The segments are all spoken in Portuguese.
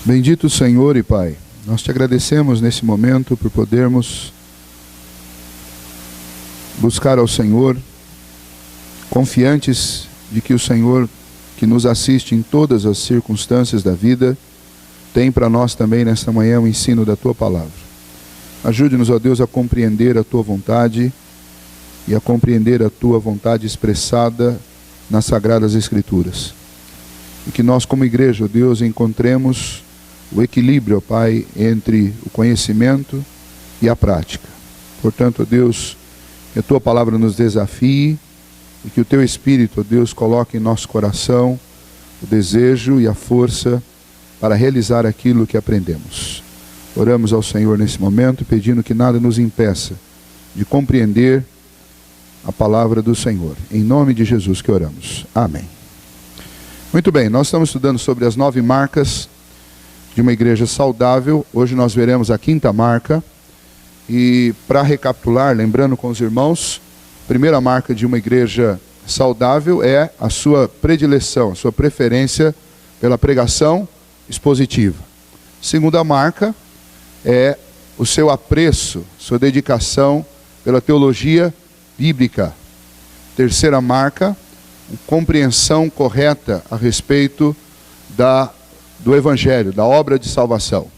Bendito Senhor e Pai, nós te agradecemos nesse momento por podermos buscar ao Senhor, confiantes de que o Senhor, que nos assiste em todas as circunstâncias da vida, tem para nós também nesta manhã o ensino da Tua Palavra. Ajude-nos, ó Deus, a compreender a Tua vontade e a compreender a Tua vontade expressada nas Sagradas Escrituras. E que nós, como igreja, ó Deus, encontremos o equilíbrio, ó Pai, entre o conhecimento e a prática. Portanto, ó Deus, que a Tua Palavra nos desafie e que o Teu Espírito, ó Deus, coloque em nosso coração o desejo e a força para realizar aquilo que aprendemos. Oramos ao Senhor nesse momento, pedindo que nada nos impeça de compreender a Palavra do Senhor. Em nome de Jesus que oramos. Amém. Muito bem, nós estamos estudando sobre as 9 marcas de uma igreja saudável. Hoje nós veremos a 5ª marca. E para recapitular, lembrando com os irmãos, a primeira marca de uma igreja saudável é a sua predileção, a sua preferência pela pregação expositiva. Segunda marca é o seu apreço, sua dedicação pela teologia bíblica. Terceira marca, compreensão correta a respeito do Evangelho, da obra de salvação.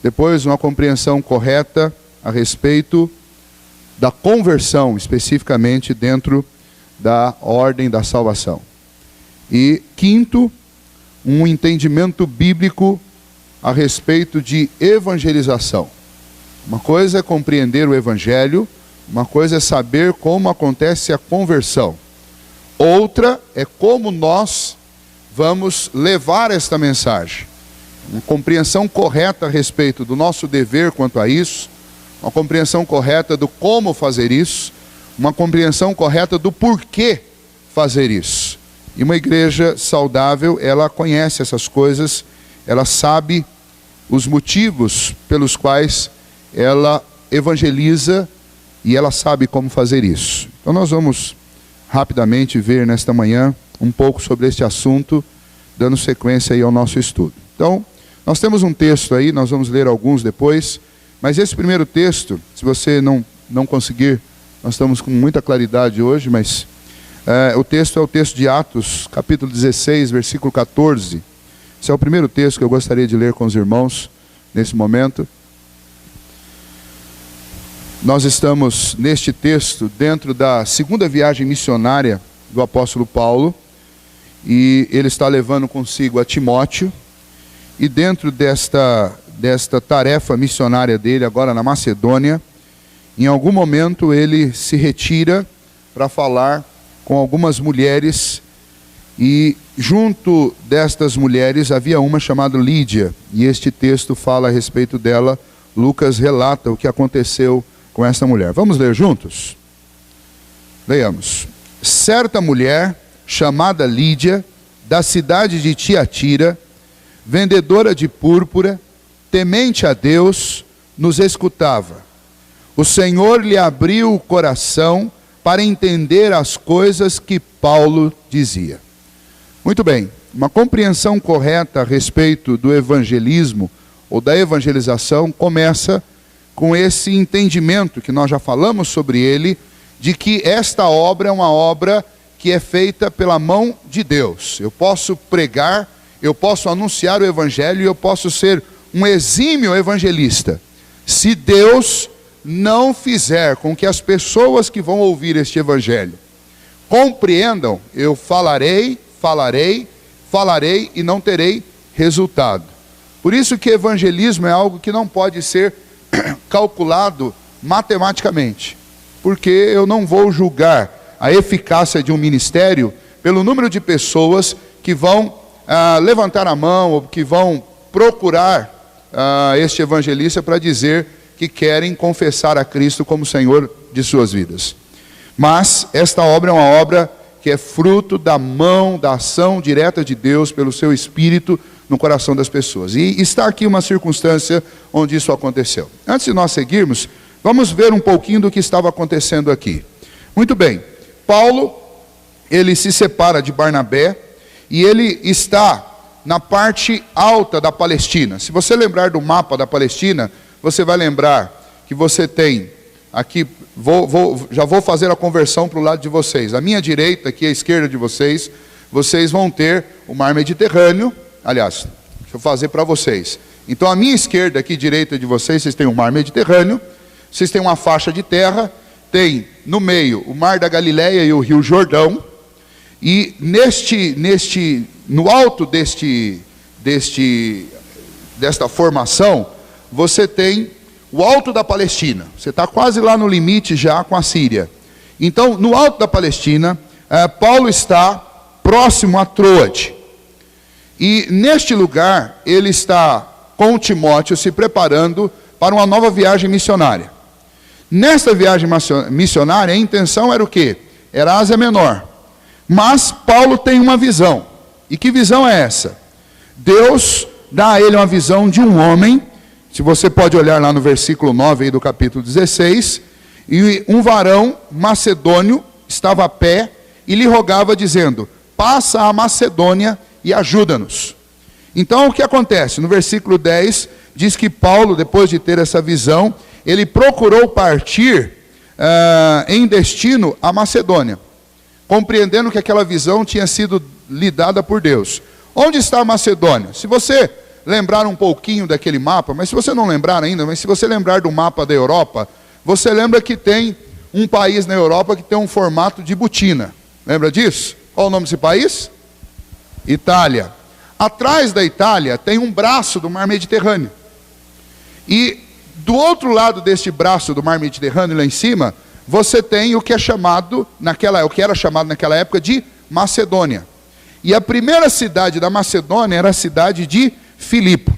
Depois, uma compreensão correta a respeito da conversão, especificamente dentro da ordem da salvação. E quinto, um entendimento bíblico a respeito de evangelização. Uma coisa é compreender o Evangelho, uma coisa é saber como acontece a conversão. Outra é como nós vamos levar esta mensagem. Uma compreensão correta a respeito do nosso dever quanto a isso, uma compreensão correta do como fazer isso, uma compreensão correta do porquê fazer isso. E uma igreja saudável, ela conhece essas coisas, ela sabe os motivos pelos quais ela evangeliza e ela sabe como fazer isso. Então nós vamos rapidamente ver nesta manhã um pouco sobre este assunto, dando sequência aí ao nosso estudo. Então, nós temos um texto aí, nós vamos ler alguns depois, mas esse primeiro texto, se você não conseguir, nós estamos com muita claridade hoje, mas o texto é o texto de Atos, capítulo 16, versículo 14. Esse é o primeiro texto que eu gostaria de ler com os irmãos nesse momento. Nós estamos neste texto dentro da segunda viagem missionária do apóstolo Paulo, e ele está levando consigo a Timóteo, e dentro desta tarefa missionária dele, agora na Macedônia, em algum momento ele se retira para falar com algumas mulheres, e junto destas mulheres havia uma chamada Lídia, e este texto fala a respeito dela. Lucas relata o que aconteceu com essa mulher. Vamos ler juntos? Leiamos. Certa mulher, chamada Lídia, da cidade de Tiatira, vendedora de púrpura, temente a Deus, nos escutava. O Senhor lhe abriu o coração para entender as coisas que Paulo dizia. Muito bem, uma compreensão correta a respeito do evangelismo ou da evangelização começa com esse entendimento, que nós já falamos sobre ele, de que esta obra é uma obra que é feita pela mão de Deus. Eu posso pregar, eu posso anunciar o Evangelho, e eu posso ser um exímio evangelista. Se Deus não fizer com que as pessoas que vão ouvir este Evangelho compreendam, eu falarei e não terei resultado. Por isso que evangelismo é algo que não pode ser calculado matematicamente, porque eu não vou julgar a eficácia de um ministério pelo número de pessoas que vão levantar a mão, ou que vão procurar este evangelista para dizer que querem confessar a Cristo como Senhor de suas vidas. Mas esta obra é uma obra que é fruto da mão, da ação direta de Deus pelo seu Espírito no coração das pessoas. E está aqui uma circunstância onde isso aconteceu. Antes de nós seguirmos, vamos ver um pouquinho do que estava acontecendo aqui. Muito bem, Paulo, ele se separa de Barnabé, e ele está na parte alta da Palestina. Se você lembrar do mapa da Palestina, você vai lembrar que você tem, aqui, já vou fazer a conversão para o lado de vocês. À minha direita, aqui à esquerda de vocês, vocês vão ter o mar Mediterrâneo. Aliás, deixa eu fazer para vocês. Então, à minha esquerda, aqui à direita de vocês, vocês têm o mar Mediterrâneo, vocês têm uma faixa de terra, tem no meio o mar da Galileia e o rio Jordão, e no alto desta formação, você tem o alto da Palestina. Você está quase lá no limite já com a Síria. Então, no alto da Palestina, Paulo está próximo a Troade. E neste lugar, ele está com Timóteo se preparando para uma nova viagem missionária. Nesta viagem missionária, a intenção era o quê? Era a Ásia Menor. Mas Paulo tem uma visão. E que visão é essa? Deus dá a ele uma visão de um homem, se você pode olhar lá no versículo 9 aí do capítulo 16, e um varão macedônio estava a pé e lhe rogava dizendo: passa a Macedônia e ajuda-nos. Então o que acontece? No versículo 10 diz que Paulo, depois de ter essa visão, ele procurou partir em destino à Macedônia, compreendendo que aquela visão tinha sido lhe dada por Deus. Onde está a Macedônia? Se você lembrar um pouquinho daquele mapa, mas se você não lembrar ainda, mas se você lembrar do mapa da Europa, você lembra que tem um país na Europa que tem um formato de botina. Lembra disso? Qual o nome desse país? Itália. Atrás da Itália tem um braço do mar Mediterrâneo. E do outro lado deste braço do mar Mediterrâneo, lá em cima, você tem o que era chamado naquela época de Macedônia. E a primeira cidade da Macedônia era a cidade de Filipe.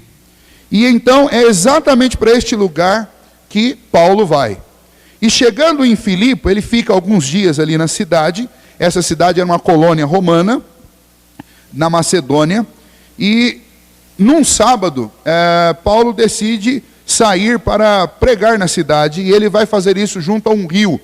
E então é exatamente para este lugar que Paulo vai. E chegando em Filipe, ele fica alguns dias ali na cidade. Essa cidade era uma colônia romana, na Macedônia. E num sábado, Paulo decide sair para pregar na cidade, e ele vai fazer isso junto a um rio,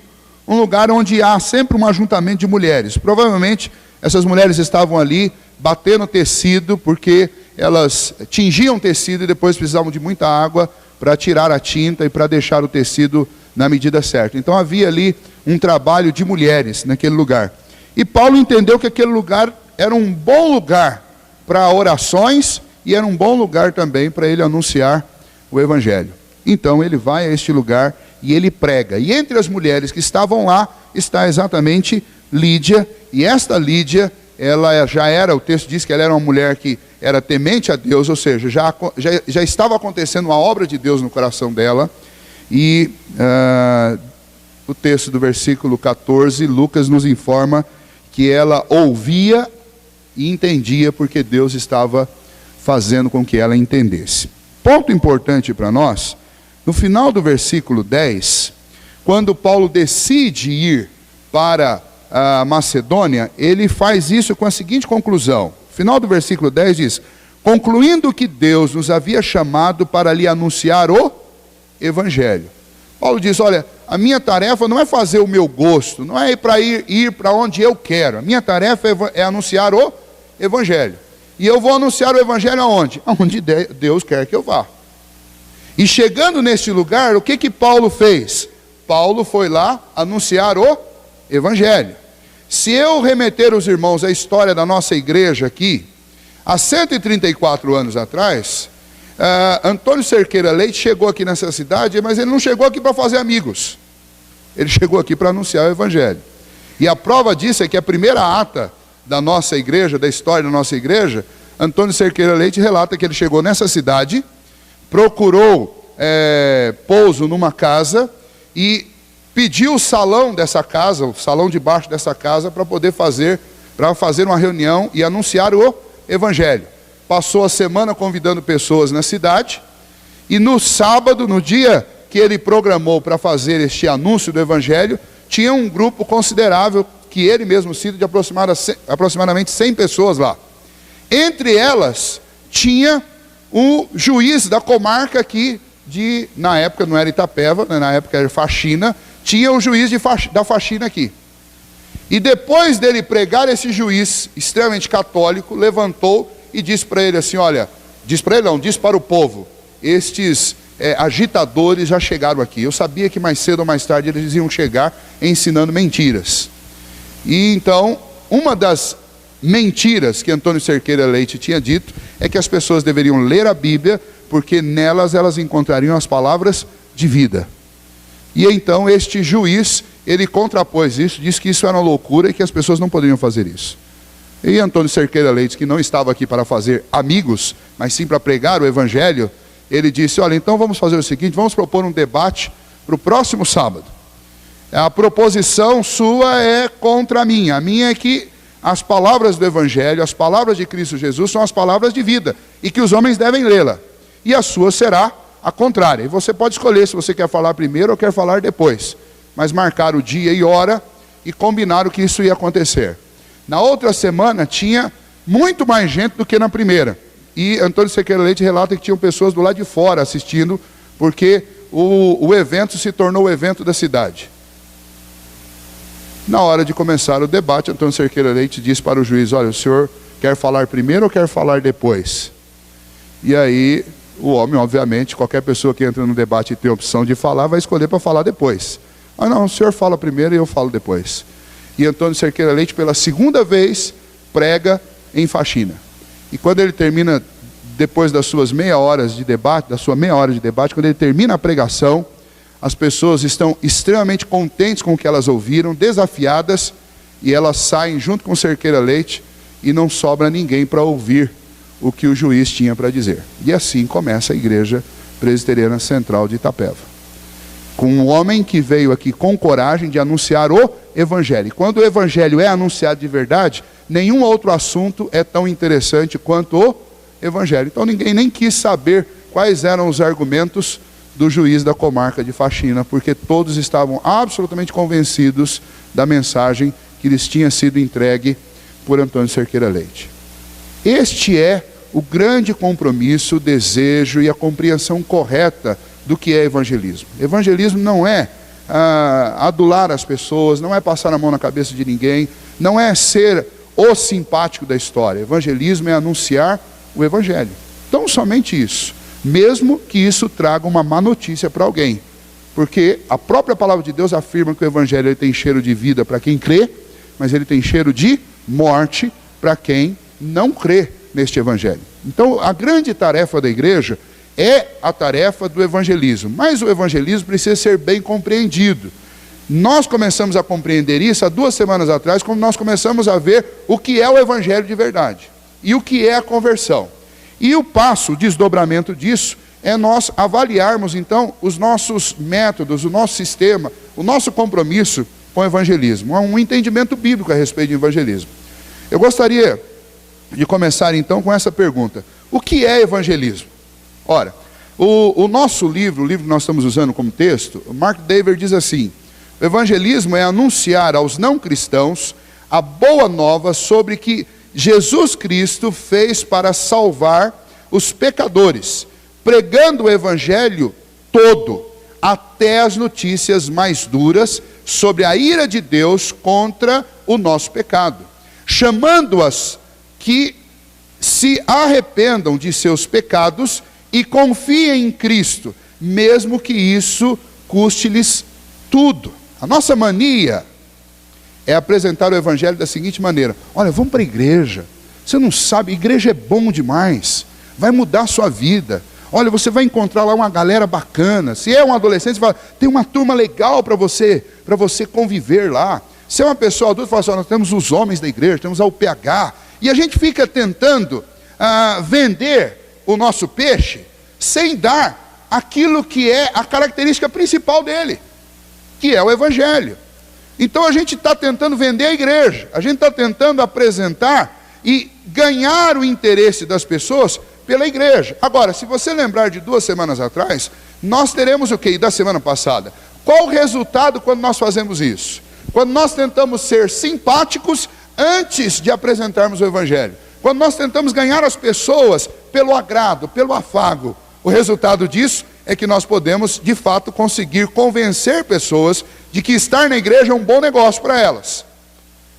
um lugar onde há sempre um ajuntamento de mulheres. Provavelmente essas mulheres estavam ali batendo tecido, porque elas tingiam tecido e depois precisavam de muita água para tirar a tinta e para deixar o tecido na medida certa. Então havia ali um trabalho de mulheres naquele lugar. E Paulo entendeu que aquele lugar era um bom lugar para orações e era um bom lugar também para ele anunciar o Evangelho. Então ele vai a este lugar e ele prega. E entre as mulheres que estavam lá está exatamente Lídia. E esta Lídia, ela já era, o texto diz que ela era uma mulher que era temente a Deus, ou seja, já estava acontecendo uma obra de Deus no coração dela. E o texto do versículo 14, Lucas nos informa que ela ouvia e entendia, porque Deus estava fazendo com que ela entendesse. Ponto importante para nós, no final do versículo 10, quando Paulo decide ir para a Macedônia, ele faz isso com a seguinte conclusão. O final do versículo 10 diz: concluindo que Deus nos havia chamado para lhe anunciar o Evangelho. Paulo diz: olha, a minha tarefa não é fazer o meu gosto, não é ir para onde eu quero. A minha tarefa é anunciar o Evangelho. E eu vou anunciar o Evangelho aonde? Aonde Deus quer que eu vá. E chegando neste lugar, o que Paulo fez? Paulo foi lá anunciar o Evangelho. Se eu remeter os irmãos à história da nossa igreja aqui, há 134 anos atrás, Antônio Cerqueira Leite chegou aqui nessa cidade, mas ele não chegou aqui para fazer amigos. Ele chegou aqui para anunciar o Evangelho. E a prova disso é que a primeira ata da nossa igreja, da história da nossa igreja, Antônio Cerqueira Leite relata que ele chegou nessa cidade, procurou pouso numa casa e pediu o salão dessa casa, o salão de baixo dessa casa, para poder fazer uma reunião e anunciar o Evangelho. Passou a semana convidando pessoas na cidade, e no sábado, no dia que ele programou para fazer este anúncio do Evangelho, tinha um grupo considerável, que ele mesmo cita, de aproximadamente 100 pessoas lá. Entre elas, tinha o juiz da comarca aqui, na época não era Itapeva, na época era Faxina, tinha o juiz da Faxina aqui. E depois dele pregar, esse juiz extremamente católico levantou e disse para ele assim, olha, disse para o povo, estes agitadores já chegaram aqui. Eu sabia que mais cedo ou mais tarde eles iam chegar ensinando mentiras. E então, uma das mentiras que Antônio Cerqueira Leite tinha dito é que as pessoas deveriam ler a Bíblia, porque nelas elas encontrariam as palavras de vida. E então este juiz, ele contrapôs isso, disse que isso era uma loucura e que as pessoas não poderiam fazer isso. E Antônio Cerqueira Leite, que não estava aqui para fazer amigos, mas sim para pregar o Evangelho, ele disse, olha, então vamos fazer o seguinte, vamos propor um debate para o próximo sábado. A proposição sua é contra a minha é que as palavras do Evangelho, as palavras de Cristo Jesus são as palavras de vida, e que os homens devem lê-la, e a sua será a contrária. E você pode escolher se você quer falar primeiro ou quer falar depois, mas marcar o dia e hora, e combinar o que isso ia acontecer. Na outra semana tinha muito mais gente do que na primeira. E Antônio Cerqueira Leite relata que tinham pessoas do lado de fora assistindo, porque o evento se tornou o evento da cidade. Na hora de começar o debate, Antônio Cerqueira Leite disse para o juiz, olha, o senhor quer falar primeiro ou quer falar depois? E aí, o homem, obviamente, qualquer pessoa que entra no debate e tem a opção de falar, vai escolher para falar depois. Ah, não, o senhor fala primeiro e eu falo depois. E Antônio Cerqueira Leite, pela segunda vez, prega em Faxina. E quando ele termina, depois das suas meia hora de debate, quando ele termina a pregação, as pessoas estão extremamente contentes com o que elas ouviram, desafiadas, e elas saem junto com Cerqueira Leite, e não sobra ninguém para ouvir o que o juiz tinha para dizer. E assim começa a Igreja Presbiteriana Central de Itapeva. Com um homem que veio aqui com coragem de anunciar o Evangelho. E quando o Evangelho é anunciado de verdade, nenhum outro assunto é tão interessante quanto o Evangelho. Então ninguém nem quis saber quais eram os argumentos do juiz da comarca de Faxina, porque todos estavam absolutamente convencidos da mensagem que lhes tinha sido entregue por Antônio Cerqueira Leite. Este é o grande compromisso, o desejo e a compreensão correta do que é evangelismo. Evangelismo não é adular as pessoas, não é passar a mão na cabeça de ninguém, não é ser o simpático da história. Evangelismo é anunciar o Evangelho. Então, somente isso. Mesmo que isso traga uma má notícia para alguém. Porque a própria palavra de Deus afirma que o Evangelho ele tem cheiro de vida para quem crê, mas ele tem cheiro de morte para quem não crê neste Evangelho. Então, a grande tarefa da igreja é a tarefa do evangelismo. Mas o evangelismo precisa ser bem compreendido. Nós começamos a compreender isso há 2 semanas atrás, quando nós começamos a ver o que é o Evangelho de verdade. E o que é a conversão. E o passo, o desdobramento disso, é nós avaliarmos então os nossos métodos, o nosso sistema, o nosso compromisso com o evangelismo. Há um entendimento bíblico a respeito do evangelismo. Eu gostaria de começar então com essa pergunta. O que é evangelismo? Ora, o nosso livro, o livro que nós estamos usando como texto, Mark Dever diz assim: o evangelismo é anunciar aos não cristãos a boa nova sobre que Jesus Cristo fez para salvar os pecadores, pregando o evangelho todo, até as notícias mais duras sobre a ira de Deus contra o nosso pecado, chamando-as que se arrependam de seus pecados e confiem em Cristo, mesmo que isso custe-lhes tudo. A nossa mania é apresentar o evangelho da seguinte maneira: olha, vamos para a igreja, você não sabe, igreja é bom demais, vai mudar a sua vida, olha, você vai encontrar lá uma galera bacana, se é um adolescente, você fala, tem uma turma legal para você conviver lá. Se é uma pessoa adulta, fala assim, nós temos os homens da igreja, temos a UPH, e a gente fica tentando vender o nosso peixe, sem dar aquilo que é a característica principal dele, que é o evangelho. Então a gente está tentando vender a igreja, a gente está tentando apresentar e ganhar o interesse das pessoas pela igreja. Agora, se você lembrar de 2 semanas atrás, nós teremos o quê? Da semana passada. Qual o resultado quando nós fazemos isso? Quando nós tentamos ser simpáticos antes de apresentarmos o evangelho. Quando nós tentamos ganhar as pessoas pelo agrado, pelo afago, o resultado disso é que nós podemos, de fato, conseguir convencer pessoas de que estar na igreja é um bom negócio para elas.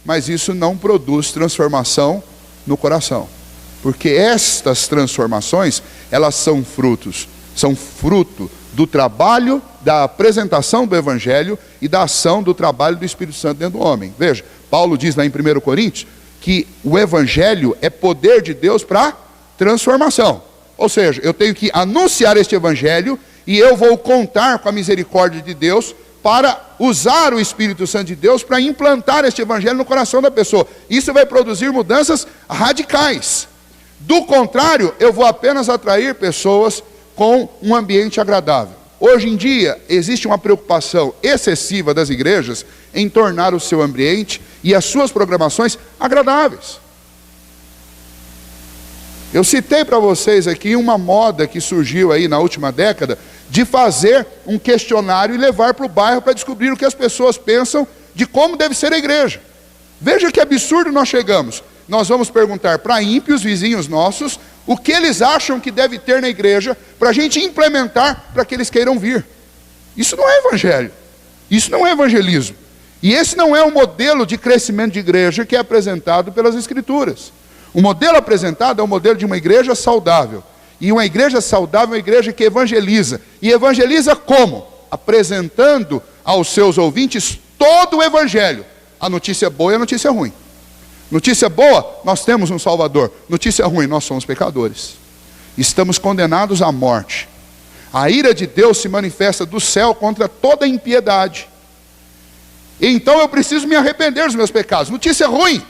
Mas isso não produz transformação no coração. Porque estas transformações, elas são fruto do trabalho, da apresentação do Evangelho e da ação do trabalho do Espírito Santo dentro do homem. Veja, Paulo diz lá em 1 Coríntios que o Evangelho é poder de Deus para transformação. Ou seja, eu tenho que anunciar este Evangelho e eu vou contar com a misericórdia de Deus para usar o Espírito Santo de Deus para implantar este Evangelho no coração da pessoa. Isso vai produzir mudanças radicais. Do contrário, eu vou apenas atrair pessoas com um ambiente agradável. Hoje em dia, existe uma preocupação excessiva das igrejas em tornar o seu ambiente e as suas programações agradáveis. Eu citei para vocês aqui uma moda que surgiu aí na última década de fazer um questionário e levar para o bairro para descobrir o que as pessoas pensam de como deve ser a igreja. Veja que absurdo nós chegamos. Nós vamos perguntar para ímpios, vizinhos nossos, o que eles acham que deve ter na igreja para a gente implementar para que eles queiram vir. Isso não é evangelho. Isso não é evangelismo. E esse não é o modelo de crescimento de igreja que é apresentado pelas Escrituras. O modelo apresentado é o modelo de uma igreja saudável. E uma igreja saudável é uma igreja que evangeliza. E evangeliza como? Apresentando aos seus ouvintes todo o evangelho. A notícia boa e a notícia ruim. Notícia boa, nós temos um Salvador. Notícia ruim, nós somos pecadores. Estamos condenados à morte. A ira de Deus se manifesta do céu contra toda impiedade. Então eu preciso me arrepender dos meus pecados. Notícia ruim.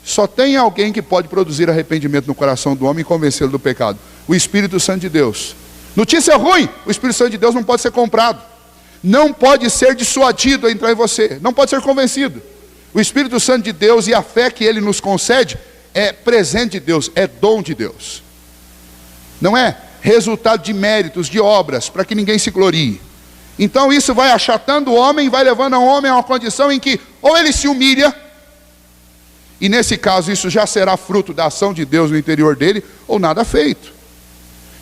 Só tem alguém que pode produzir arrependimento no coração do homem e convencê-lo do pecado. O Espírito Santo de Deus. Notícia ruim. O Espírito Santo de Deus não pode ser comprado. Não pode ser dissuadido a entrar em você. Não pode ser convencido. O Espírito Santo de Deus e a fé que Ele nos concede é presente de Deus, é dom de Deus. Não é resultado de méritos, de obras, para que ninguém se glorie. Então isso vai achatando o homem, vai levando o homem a uma condição em que ou ele se humilha, e nesse caso isso já será fruto da ação de Deus no interior dele, ou nada feito.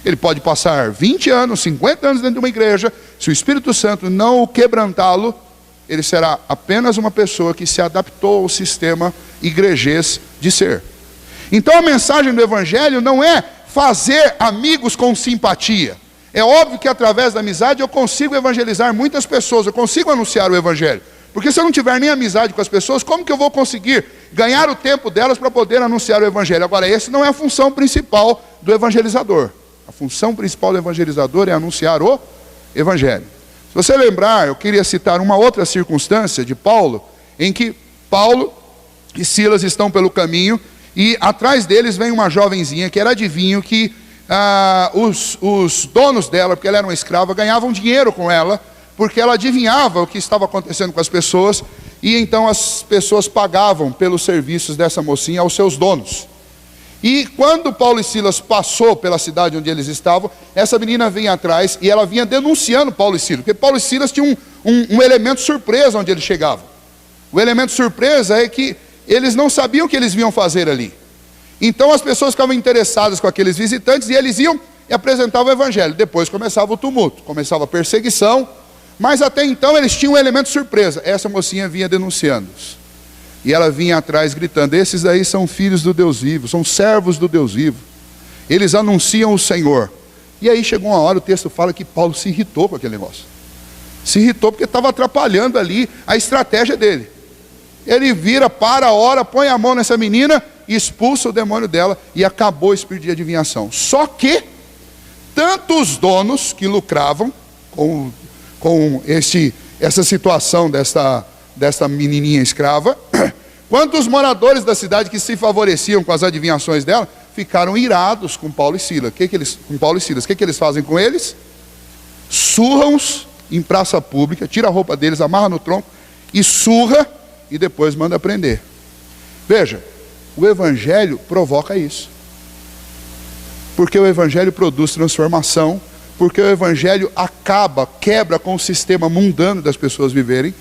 Ele pode passar 20 anos, 50 anos dentro de uma igreja, se o Espírito Santo não o quebrantá-lo, ele será apenas uma pessoa que se adaptou ao sistema igrejês de ser. Então a mensagem do Evangelho não é fazer amigos com simpatia. É óbvio que através da amizade eu consigo evangelizar muitas pessoas, eu consigo anunciar o Evangelho. Porque se eu não tiver nem amizade com as pessoas, como que eu vou conseguir ganhar o tempo delas para poder anunciar o Evangelho? Agora, essa não é a função principal do evangelizador. A função principal do evangelizador é anunciar o Evangelho. Se você lembrar, eu queria citar uma outra circunstância de Paulo, em que Paulo e Silas estão pelo caminho, e atrás deles vem uma jovenzinha que era adivinho, que os donos dela, porque ela era uma escrava, ganhavam dinheiro com ela, porque ela adivinhava o que estava acontecendo com as pessoas, e então as pessoas pagavam pelos serviços dessa mocinha aos seus donos. E quando Paulo e Silas passou pela cidade onde eles estavam, essa menina vinha atrás e ela vinha denunciando Paulo e Silas, porque Paulo e Silas tinham um elemento surpresa onde eles chegavam. O elemento surpresa é que eles não sabiam o que eles vinham fazer ali. Então as pessoas ficavam interessadas com aqueles visitantes e eles iam e apresentavam o Evangelho. Depois começava o tumulto, começava a perseguição, mas até então eles tinham um elemento surpresa. Essa mocinha vinha denunciando-os. E ela vinha atrás gritando: esses aí são filhos do Deus vivo, são servos do Deus vivo. Eles anunciam o Senhor. E aí chegou uma hora, o texto fala que Paulo se irritou com aquele negócio. Se irritou porque estava atrapalhando ali a estratégia dele. Ele vira, para a hora, põe a mão nessa menina, expulsa o demônio dela e acabou o espírito de adivinhação. Só que, tanto os donos que lucravam com essa situação desta menininha escrava, quanto os moradores da cidade que se favoreciam com as adivinhações dela, ficaram irados com Paulo e Silas. O que eles fazem com eles? Surram-os em praça pública, tira a roupa deles, amarra no tronco e surra e depois manda prender. Veja, o Evangelho provoca isso. Porque o Evangelho produz transformação, porque o Evangelho quebra com o sistema mundano das pessoas viverem.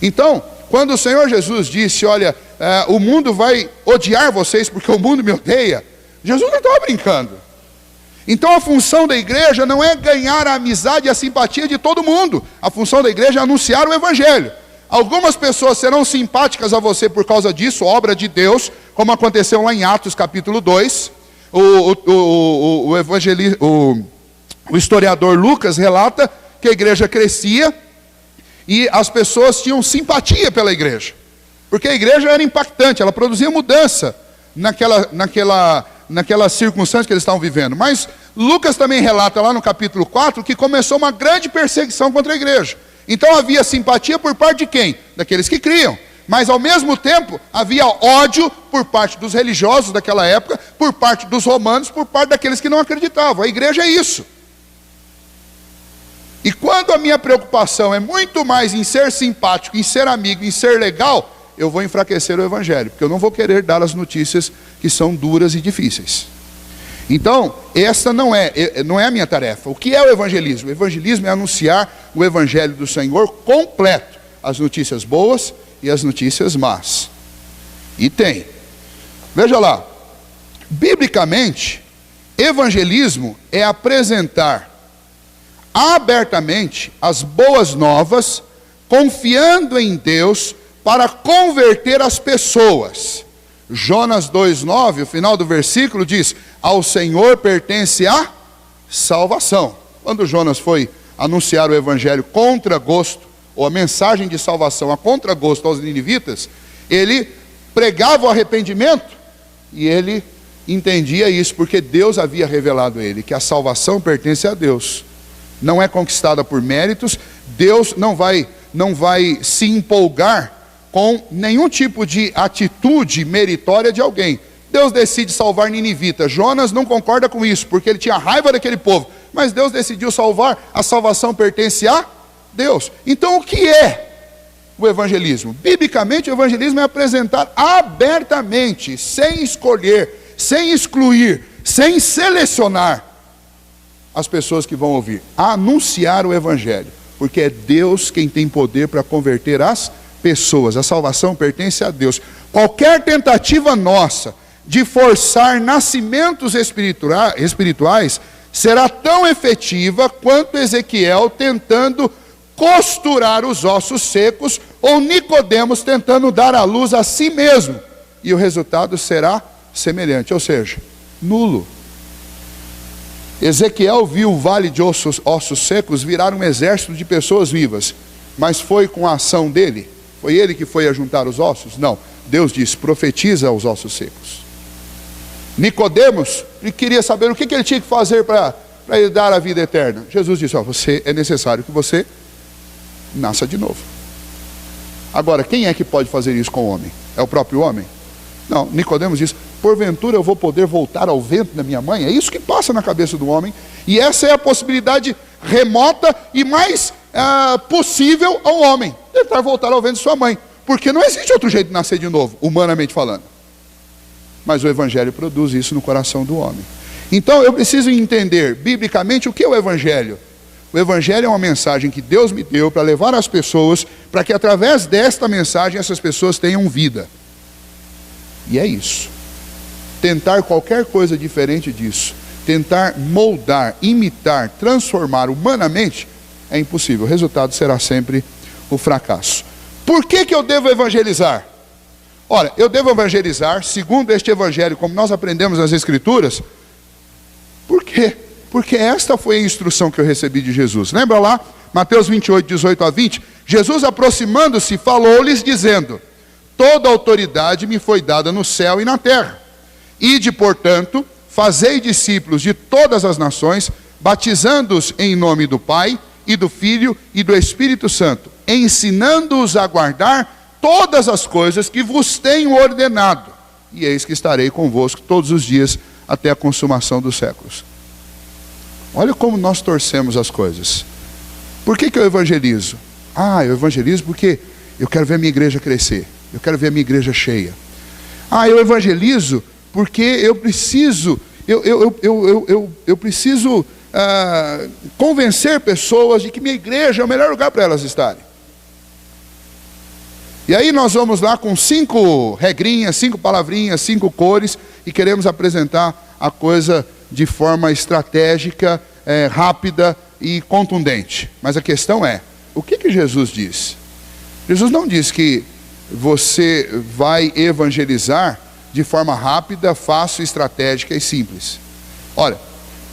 Então, quando o Senhor Jesus disse: olha, o mundo vai odiar vocês porque o mundo me odeia, Jesus não estava brincando. Então a função da igreja não é ganhar a amizade e a simpatia de todo mundo. A função da igreja é anunciar o Evangelho. Algumas pessoas serão simpáticas a você por causa disso, obra de Deus, como aconteceu lá em Atos capítulo 2. o historiador Lucas relata que a igreja crescia e as pessoas tinham simpatia pela igreja, porque a igreja era impactante, ela produzia mudança naquela circunstância que eles estavam vivendo. Mas Lucas também relata lá no capítulo 4 que começou uma grande perseguição contra a igreja. Então havia simpatia por parte de quem? Daqueles que criam. Mas ao mesmo tempo havia ódio por parte dos religiosos daquela época, por parte dos romanos, por parte daqueles que não acreditavam. A igreja é isso. E quando a minha preocupação é muito mais em ser simpático, em ser amigo, em ser legal, eu vou enfraquecer o evangelho, porque eu não vou querer dar as notícias que são duras e difíceis. Então, essa não é a minha tarefa. O que é o evangelismo? O evangelismo é anunciar o evangelho do Senhor completo, as notícias boas e as notícias más. E tem. Veja lá, biblicamente, evangelismo é apresentar abertamente as boas novas, confiando em Deus para converter as pessoas. Jonas 2,9, o final do versículo diz: ao Senhor pertence a salvação. Quando Jonas foi anunciar o evangelho contra gosto, ou a mensagem de salvação a contragosto aos ninivitas, ele pregava o arrependimento, e ele entendia isso, porque Deus havia revelado a ele, que a salvação pertence a Deus, não é conquistada por méritos. Deus não vai se empolgar com nenhum tipo de atitude meritória de alguém. Deus decide salvar Ninivita. Jonas não concorda com isso, porque ele tinha raiva daquele povo, mas Deus decidiu salvar. A salvação pertence a Deus. Então o que é o evangelismo? Biblicamente, o evangelismo é apresentar abertamente, sem escolher, sem excluir, sem selecionar as pessoas que vão ouvir, anunciar o evangelho, porque é Deus quem tem poder para converter as pessoas. A salvação pertence a Deus. Qualquer tentativa nossa de forçar nascimentos espirituais será tão efetiva quanto Ezequiel tentando costurar os ossos secos, ou Nicodemos tentando dar à luz a si mesmo, e o resultado será semelhante, ou seja, nulo. Ezequiel viu o vale de ossos secos virar um exército de pessoas vivas, mas foi com a ação dele? Foi ele que foi ajuntar os ossos? Não. Deus disse: profetiza aos ossos secos. Nicodemos queria saber o que ele tinha que fazer para ele dar a vida eterna. Jesus disse: é necessário que você nasça de novo. Agora, quem é que pode fazer isso com o homem? É o próprio homem? Não. Nicodemos diz: porventura eu vou poder voltar ao ventre da minha mãe? É isso que passa na cabeça do homem, e essa é a possibilidade remota e mais possível ao homem, tentar voltar ao ventre de sua mãe, porque não existe outro jeito de nascer de novo, humanamente falando. Mas o evangelho produz isso no coração do homem. Então eu preciso entender biblicamente o que é o evangelho. O evangelho é uma mensagem que Deus me deu para levar as pessoas, para que através desta mensagem essas pessoas tenham vida. E é isso. Tentar qualquer coisa diferente disso, tentar moldar, imitar, transformar humanamente, é impossível. O resultado será sempre o fracasso. Por que eu devo evangelizar? Ora, eu devo evangelizar segundo este evangelho, como nós aprendemos nas Escrituras. Por quê? Porque esta foi a instrução que eu recebi de Jesus. Lembra lá, Mateus 28, 18 a 20? Jesus, aproximando-se, falou-lhes dizendo: toda autoridade me foi dada no céu e na terra. Ide, portanto, fazei discípulos de todas as nações, batizando-os em nome do Pai, e do Filho, e do Espírito Santo, ensinando-os a guardar todas as coisas que vos tenho ordenado. E eis que estarei convosco todos os dias, até a consumação dos séculos. Olha como nós torcemos as coisas. Por que eu evangelizo? Eu evangelizo porque eu quero ver a minha igreja crescer. Eu quero ver a minha igreja cheia. Eu evangelizo porque eu preciso, eu preciso convencer pessoas de que minha igreja é o melhor lugar para elas estarem. E aí nós vamos lá com 5 regrinhas, 5 palavrinhas, 5 cores, e queremos apresentar a coisa de forma estratégica, rápida e contundente. Mas a questão é, o que Jesus diz? Jesus não diz que você vai evangelizar de forma rápida, fácil, estratégica e simples. Olha,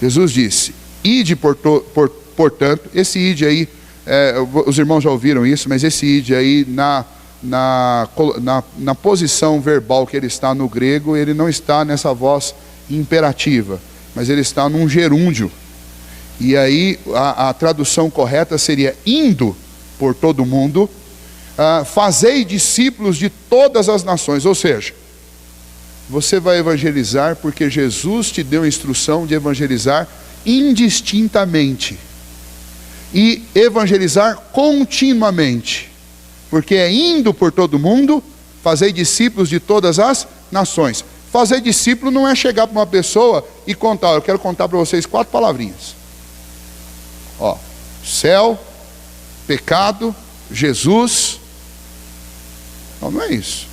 Jesus disse, ide portanto, esse ide aí, os irmãos já ouviram isso, mas esse ide aí na posição verbal que ele está no grego, ele não está nessa voz imperativa, mas ele está num gerúndio. E aí a tradução correta seria indo por todo mundo, fazei discípulos de todas as nações. Ou seja, você vai evangelizar porque Jesus te deu a instrução de evangelizar indistintamente e evangelizar continuamente, porque é indo por todo mundo, fazei discípulos de todas as nações. Fazer discípulo não é chegar para uma pessoa e contar. Eu quero contar para vocês 4 palavrinhas. Ó, céu, pecado, Jesus. Não é isso.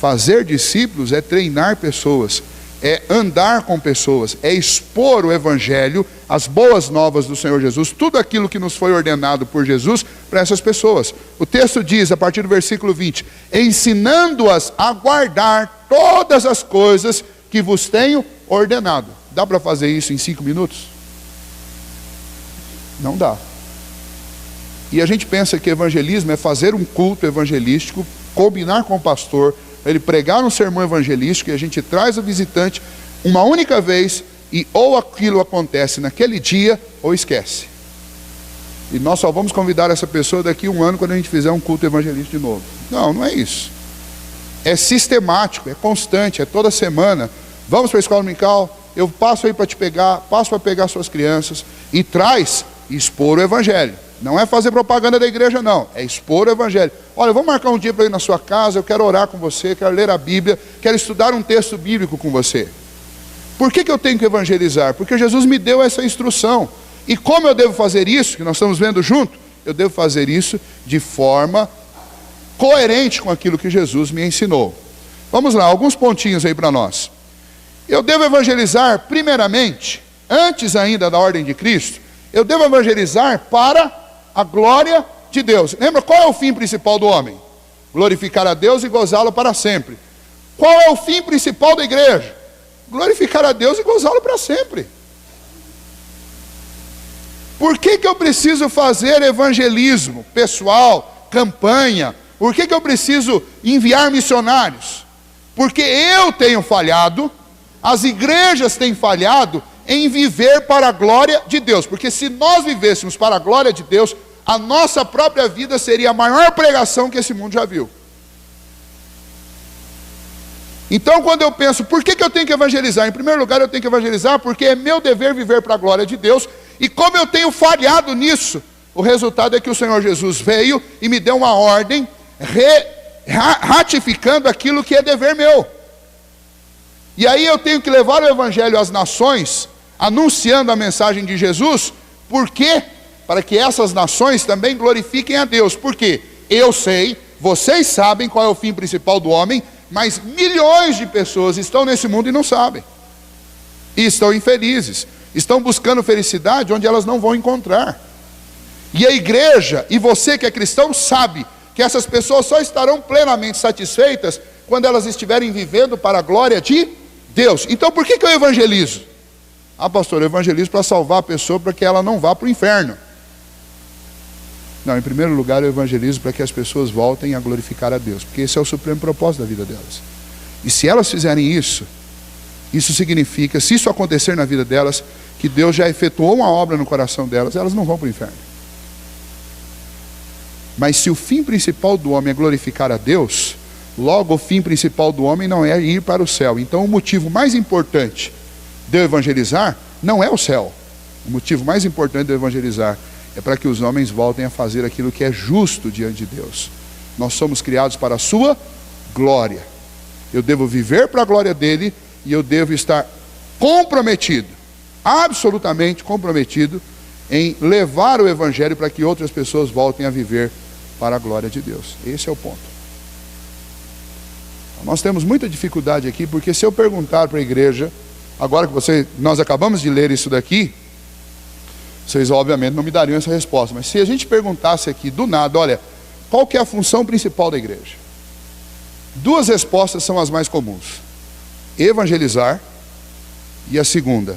Fazer discípulos é treinar pessoas, é andar com pessoas, é expor o evangelho, as boas novas do Senhor Jesus, tudo aquilo que nos foi ordenado por Jesus para essas pessoas. O texto diz, a partir do versículo 20, ensinando-as a guardar todas as coisas que vos tenho ordenado. Dá para fazer isso em 5 minutos? Não dá. E a gente pensa que evangelismo é fazer um culto evangelístico, combinar com o pastor, ele pregar um sermão evangelístico e a gente traz o visitante uma única vez e ou aquilo acontece naquele dia ou esquece. E nós só vamos convidar essa pessoa daqui a 1 ano quando a gente fizer um culto evangelístico de novo. Não, não é isso. É sistemático, é constante, é toda semana. Vamos para a escola dominical, eu passo aí para te pegar, passo para pegar suas crianças e traz e expor o evangelho. Não é fazer propaganda da igreja, não. É expor o evangelho. Olha, vamos marcar um dia para ir na sua casa, eu quero orar com você, quero ler a Bíblia, quero estudar um texto bíblico com você. Por que eu tenho que evangelizar? Porque Jesus me deu essa instrução. E como eu devo fazer isso, que nós estamos vendo junto, eu devo fazer isso de forma coerente com aquilo que Jesus me ensinou. Vamos lá, alguns pontinhos aí para nós. Eu devo evangelizar primeiramente, antes ainda da ordem de Cristo, eu devo evangelizar para a glória de Deus. Lembra qual é o fim principal do homem? Glorificar a Deus e gozá-lo para sempre. Qual é o fim principal da igreja? Glorificar a Deus e gozá-lo para sempre. Por que eu preciso fazer evangelismo pessoal, campanha? Por que eu preciso enviar missionários? Porque eu tenho falhado, as igrejas têm falhado em viver para a glória de Deus. Porque se nós vivêssemos para a glória de Deus, a nossa própria vida seria a maior pregação que esse mundo já viu. Então, quando eu penso, por que eu tenho que evangelizar? Em primeiro lugar, eu tenho que evangelizar porque é meu dever viver para a glória de Deus. E como eu tenho falhado nisso, o resultado é que o Senhor Jesus veio e me deu uma ordem, ratificando aquilo que é dever meu. E aí eu tenho que levar o evangelho às nações, anunciando a mensagem de Jesus. Por quê? Para que essas nações também glorifiquem a Deus. Por quê? Eu sei, vocês sabem qual é o fim principal do homem, mas milhões de pessoas estão nesse mundo e não sabem. E estão infelizes. Estão buscando felicidade onde elas não vão encontrar. E a igreja, e você que é cristão, sabe que essas pessoas só estarão plenamente satisfeitas quando elas estiverem vivendo para a glória de Deus. Então por que eu evangelizo? Ah, pastor, eu evangelizo para salvar a pessoa para que ela não vá para o inferno. Não, em primeiro lugar eu evangelizo para que as pessoas voltem a glorificar a Deus, porque esse é o supremo propósito da vida delas. E se elas fizerem isso, isso significa, se isso acontecer na vida delas, que Deus já efetuou uma obra no coração delas, elas não vão para o inferno. Mas se o fim principal do homem é glorificar a Deus, logo o fim principal do homem não é ir para o céu. Então o motivo mais importante de eu evangelizar não é o céu. O motivo mais importante de eu evangelizar é para que os homens voltem a fazer aquilo que é justo diante de Deus. Nós somos criados para a sua glória. Eu devo viver para a glória dele e eu devo estar comprometido, absolutamente comprometido, em levar o evangelho para que outras pessoas voltem a viver para a glória de Deus. Esse é o ponto. Nós temos muita dificuldade aqui, porque se eu perguntar para a igreja, agora que nós acabamos de ler isso daqui, vocês obviamente não me dariam essa resposta, mas se a gente perguntasse aqui do nada, olha, qual que é a função principal da igreja? Duas respostas são as mais comuns: evangelizar, e a segunda,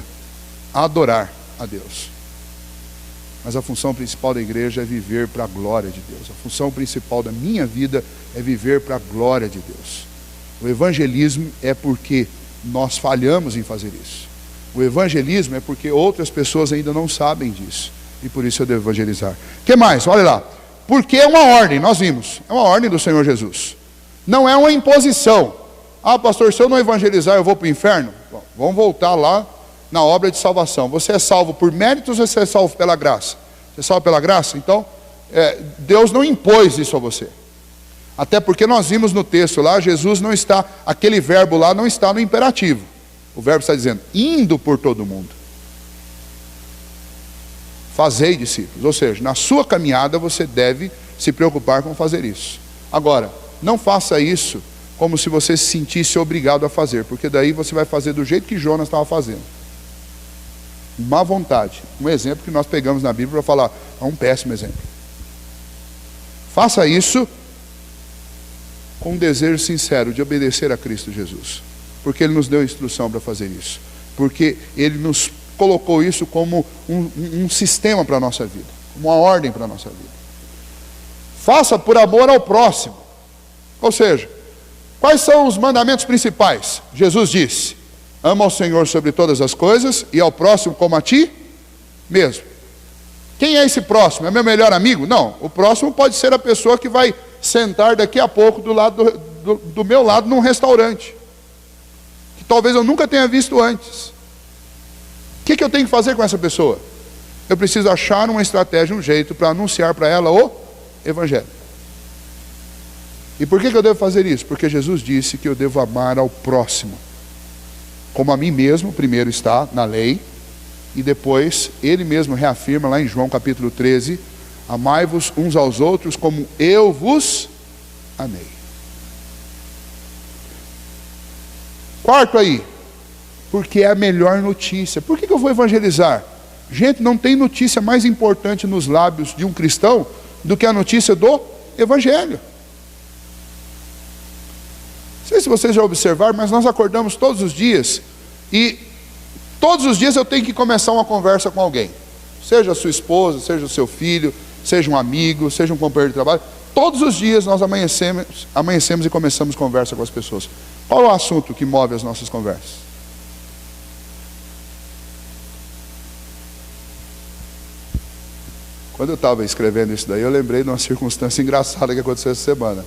adorar a Deus. Mas a função principal da igreja é viver para a glória de Deus. A função principal da minha vida é viver para a glória de Deus. O evangelismo é porque nós falhamos em fazer isso. O evangelismo é porque outras pessoas ainda não sabem disso, e por isso eu devo evangelizar. O que mais? Olha lá. Porque é uma ordem, nós vimos. É uma ordem do Senhor Jesus. Não é uma imposição. Ah, pastor, se eu não evangelizar eu vou para o inferno? Bom, vamos voltar lá na obra de salvação. Você é salvo por méritos ou você é salvo pela graça? Você é salvo pela graça? Então, Deus não impôs isso a você. Até porque nós vimos no texto lá, Jesus não está, aquele verbo lá não está no imperativo. O verbo está dizendo, indo por todo mundo. Fazei discípulos. Ou seja, na sua caminhada você deve se preocupar com fazer isso. Agora, não faça isso como se você se sentisse obrigado a fazer, porque daí você vai fazer do jeito que Jonas estava fazendo. Má vontade. Um exemplo que nós pegamos na Bíblia para falar, é um péssimo exemplo. Faça isso com um desejo sincero de obedecer a Cristo Jesus, porque Ele nos deu instrução para fazer isso, porque Ele nos colocou isso como um sistema para a nossa vida, uma ordem para a nossa vida. Faça por amor ao próximo. Ou seja, quais são os mandamentos principais? Jesus disse, ama ao Senhor sobre todas as coisas e ao próximo como a ti mesmo. Quem é esse próximo? É meu melhor amigo? Não, o próximo pode ser a pessoa que vai sentar daqui a pouco do meu lado num restaurante, que talvez eu nunca tenha visto antes. O que eu tenho que fazer com essa pessoa? Eu preciso achar uma estratégia, um jeito para anunciar para ela o Evangelho. E por que eu devo fazer isso? Porque Jesus disse que eu devo amar ao próximo como a mim mesmo. Primeiro está na lei, e depois Ele mesmo reafirma lá em João capítulo 13, amai-vos uns aos outros como eu vos amei. Quarto aí, porque é a melhor notícia. Por que eu vou evangelizar? Gente, não tem notícia mais importante nos lábios de um cristão do que a notícia do Evangelho. Não sei se vocês já observaram, mas nós acordamos todos os dias, e todos os dias eu tenho que começar uma conversa com alguém. Seja a sua esposa, seja o seu filho, seja um amigo, seja um companheiro de trabalho. Todos os dias nós amanhecemos e começamos conversa com as pessoas. Qual é o assunto que move as nossas conversas? Quando eu estava escrevendo isso daí, eu lembrei de uma circunstância engraçada que aconteceu essa semana.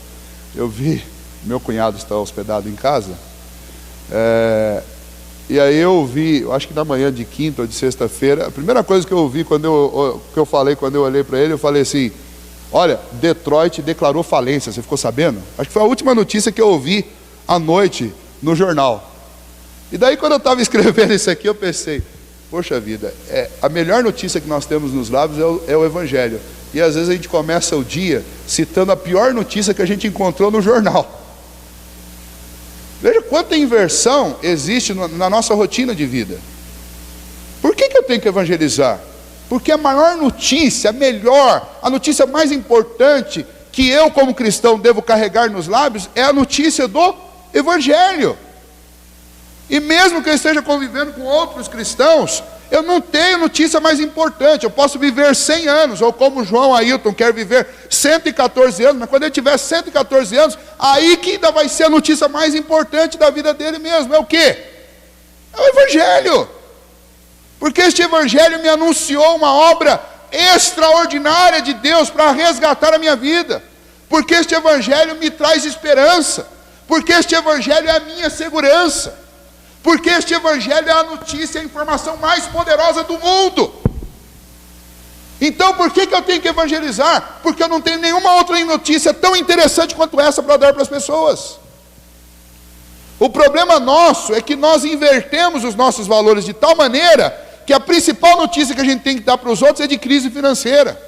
Eu vi, meu cunhado está hospedado em casa, e aí eu ouvi, eu acho que na manhã de quinta ou de sexta-feira, a primeira coisa que eu ouvi quando eu olhei para ele, eu falei assim, olha, Detroit declarou falência, você ficou sabendo? Acho que foi a última notícia que eu ouvi à noite no jornal. E daí quando eu estava escrevendo isso aqui, eu pensei, poxa vida, a melhor notícia que nós temos nos lábios é o Evangelho. E às vezes a gente começa o dia citando a pior notícia que a gente encontrou no jornal. Veja quanta inversão existe na nossa rotina de vida. Por que eu tenho que evangelizar? Porque a maior notícia, a notícia mais importante que eu como cristão devo carregar nos lábios é a notícia do Evangelho. E mesmo que eu esteja convivendo com outros cristãos, eu não tenho notícia mais importante. Eu posso viver 100 anos, ou como João Ailton quer viver 114 anos, mas quando ele tiver 114 anos, aí que ainda vai ser a notícia mais importante da vida dele mesmo. É o quê? É o Evangelho. Porque este Evangelho me anunciou uma obra extraordinária de Deus para resgatar a minha vida. Porque este Evangelho me traz esperança. Porque este Evangelho é a minha segurança. Porque este Evangelho é a notícia, a informação mais poderosa do mundo. Então por que eu tenho que evangelizar? Porque eu não tenho nenhuma outra notícia tão interessante quanto essa para dar para as pessoas. O problema nosso é que nós invertemos os nossos valores de tal maneira que a principal notícia que a gente tem que dar para os outros é de crise financeira.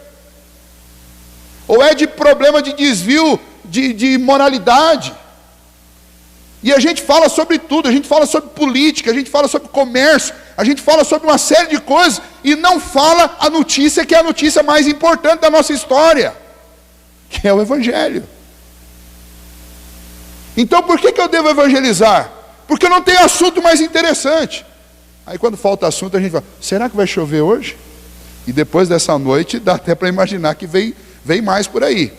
Ou é de problema de desvio de moralidade. E a gente fala sobre tudo, a gente fala sobre política, a gente fala sobre comércio, a gente fala sobre uma série de coisas, e não fala a notícia que é a notícia mais importante da nossa história, que é o Evangelho. Então por que eu devo evangelizar? Porque não tem assunto mais interessante. Aí quando falta assunto a gente fala, será que vai chover hoje? E depois dessa noite dá até para imaginar que vem mais por aí.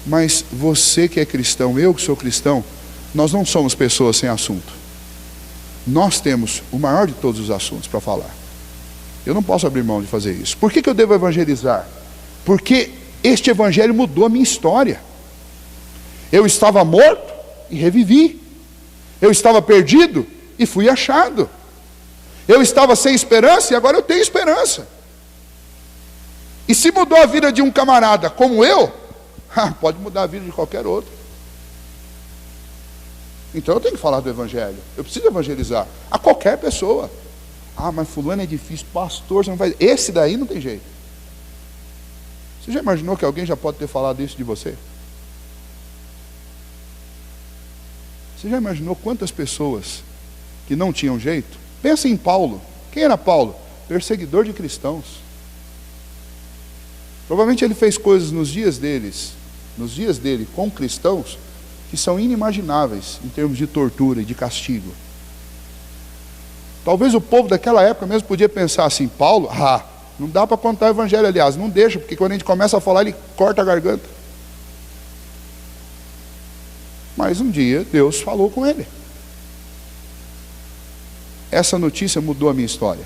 Mas você que é cristão, eu que sou cristão, nós não somos pessoas sem assunto. Nós temos o maior de todos os assuntos para falar. Eu não posso abrir mão de fazer isso. Por que eu devo evangelizar? Porque este evangelho mudou a minha história. Eu estava morto e revivi. Eu estava perdido e fui achado. Eu estava sem esperança e agora eu tenho esperança. E se mudou a vida de um camarada como eu, pode mudar a vida de qualquer outro. Então eu tenho que falar do evangelho. Eu preciso evangelizar a qualquer pessoa. Mas fulano é difícil, pastor, você não faz. Esse daí não tem jeito. Você já imaginou que alguém já pode ter falado isso de você? Você já imaginou quantas pessoas que não tinham jeito? Pensa em Paulo. Quem era Paulo? Perseguidor de cristãos. Provavelmente ele fez coisas nos dias dele com cristãos, que são inimagináveis em termos de tortura e de castigo. Talvez o povo daquela época mesmo podia pensar assim, Paulo, não dá para contar o evangelho, aliás, não deixa, porque quando a gente começa a falar, ele corta a garganta. Mas um dia, Deus falou com ele. Essa notícia mudou a minha história.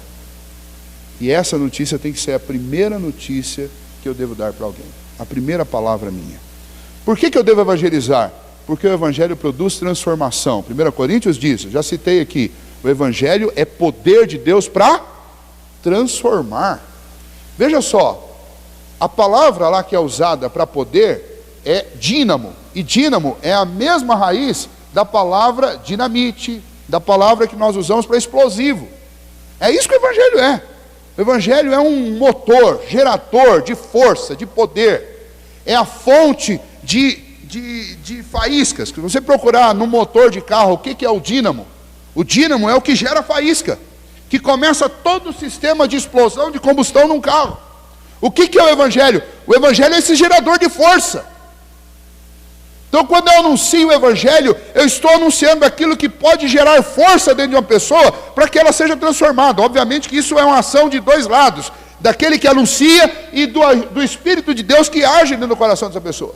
E essa notícia tem que ser a primeira notícia que eu devo dar para alguém. A primeira palavra minha. Por que eu devo evangelizar? Porque o evangelho produz transformação. 1 Coríntios diz, já citei aqui, o evangelho é poder de Deus para transformar. Veja só, a palavra lá que é usada para poder é dínamo. E dínamo é a mesma raiz da palavra dinamite, da palavra que nós usamos para explosivo. É isso que o evangelho é. O evangelho é um motor, gerador de força, de poder. É a fonte de faíscas. Se você procurar no motor de carro, o que é o dínamo? O dínamo é o que gera faísca, que começa todo o sistema de explosão, de combustão num carro. O que é o evangelho? O evangelho é esse gerador de força. Então quando eu anuncio o evangelho, eu estou anunciando aquilo que pode gerar força dentro de uma pessoa, para que ela seja transformada. Obviamente que isso é uma ação de dois lados, daquele que anuncia e do Espírito de Deus que age dentro do coração dessa pessoa.